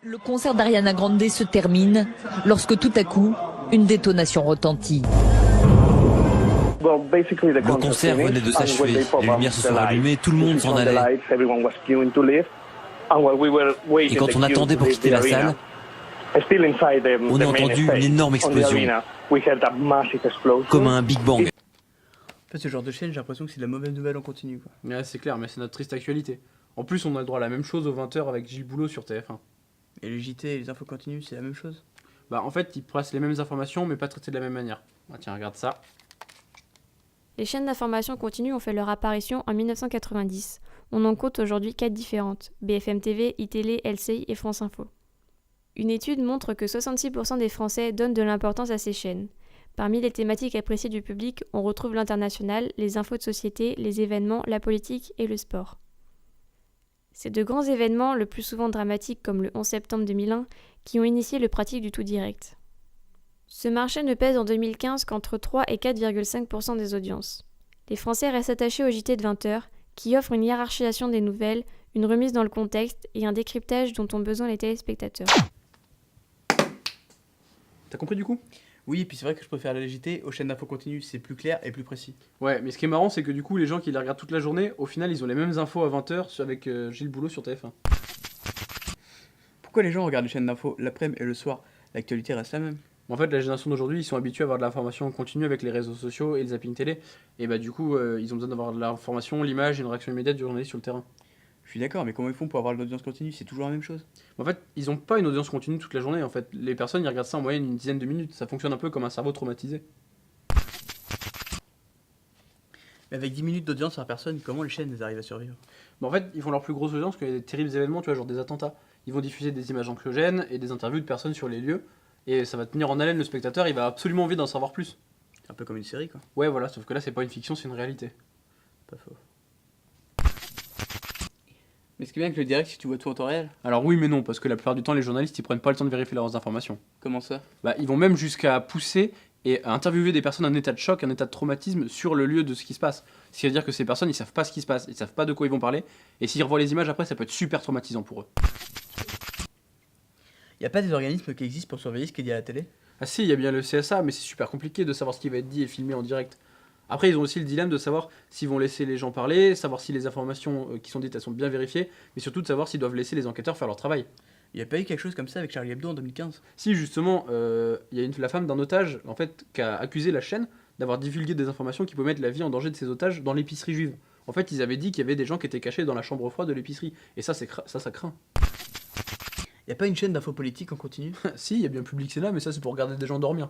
Le concert d'Ariana Grande se termine lorsque tout à coup, une détonation retentit. Le concert venait de s'achever, les lumières se sont allumées, tout le monde s'en allait. Et quand on attendait pour quitter la salle, on a entendu une énorme explosion, comme un Big Bang. En fait, ce genre de chaîne, j'ai l'impression que c'est de la mauvaise nouvelle en continu, quoi. Ouais, c'est clair, mais c'est notre triste actualité. En plus, on a le droit à la même chose aux 20h avec Gilles Boulot sur TF1. Et le JT et les infos continues, c'est la même chose? Bah, en fait, ils passent les mêmes informations, mais pas traitées de la même manière. Ah, tiens, regarde ça. Les chaînes d'information continue ont fait leur apparition en 1990. On en compte aujourd'hui 4 différentes: BFM TV, iTélé, LCI et France Info. Une étude montre que 66% des Français donnent de l'importance à ces chaînes. Parmi les thématiques appréciées du public, on retrouve l'international, les infos de société, les événements, la politique et le sport. C'est de grands événements, le plus souvent dramatiques comme le 11 septembre 2001, qui ont initié le pratique du tout direct. Ce marché ne pèse en 2015 qu'entre 3 et 4,5% des audiences. Les Français restent attachés au JT de 20h, qui offre une hiérarchisation des nouvelles, une remise dans le contexte et un décryptage dont ont besoin les téléspectateurs. T'as compris du coup? Oui, et puis c'est vrai que je préfère la JT aux chaînes d'infos continues, c'est plus clair et plus précis. Ouais, mais ce qui est marrant, c'est que du coup, les gens qui les regardent toute la journée, au final, ils ont les mêmes infos à 20h avec Gilles Boulot sur TF1. Pourquoi les gens regardent les chaînes d'infos l'après-midi et le soir? L'actualité reste la même. En fait, la génération d'aujourd'hui, ils sont habitués à avoir de l'information continue avec les réseaux sociaux et le zapping télé. Et bah, du coup, ils ont besoin d'avoir de l'information, l'image et une réaction immédiate du journaliste sur le terrain. Je suis d'accord, mais comment ils font pour avoir de l'audience continue? C'est toujours la même chose. En fait, ils ont pas une audience continue toute la journée. En fait, les personnes, ils regardent ça en moyenne une dizaine de minutes. Ça fonctionne un peu comme un cerveau traumatisé. Mais avec 10 minutes d'audience par personne, comment les chaînes elles arrivent à survivre? En fait, ils font leur plus grosse audience quand il y a des terribles événements, tu vois, genre des attentats. Ils vont diffuser des images anxiogènes et des interviews de personnes sur les lieux. Et ça va tenir en haleine le spectateur, il va absolument envie d'en savoir plus. C'est un peu comme une série, quoi. Ouais, voilà, sauf que là, c'est pas une fiction, c'est une réalité. Pas faux. Mais ce qui est bien avec le direct, c'est que tu vois tout en temps réel. Alors oui, mais non, parce que la plupart du temps, les journalistes, ils prennent pas le temps de vérifier leurs informations. Comment ça? Bah, ils vont même jusqu'à pousser et à interviewer des personnes en état de choc, en état de traumatisme sur le lieu de ce qui se passe. Ce qui veut dire que ces personnes, ils savent pas ce qui se passe, ils savent pas de quoi ils vont parler, et s'ils revoient les images après, ça peut être super traumatisant pour eux. Y a pas des organismes qui existent pour surveiller ce qui est dit à la télé? Ah si, il y a bien le CSA, mais c'est super compliqué de savoir ce qui va être dit et filmé en direct. Après, ils ont aussi le dilemme de savoir s'ils vont laisser les gens parler, savoir si les informations qui sont dites elles sont bien vérifiées, mais surtout de savoir s'ils doivent laisser les enquêteurs faire leur travail. Y a pas eu quelque chose comme ça avec Charlie Hebdo en 2015? Si justement, il y a la femme d'un otage en fait qui a accusé la chaîne d'avoir divulgué des informations qui pouvaient mettre la vie en danger de ses otages dans l'épicerie juive. En fait, ils avaient dit qu'il y avait des gens qui étaient cachés dans la chambre froide de l'épicerie, et ça, ça craint. Y a pas une chaîne d'infos politique en continu? Si, il y a bien Public Sénat, mais ça c'est pour regarder des gens dormir.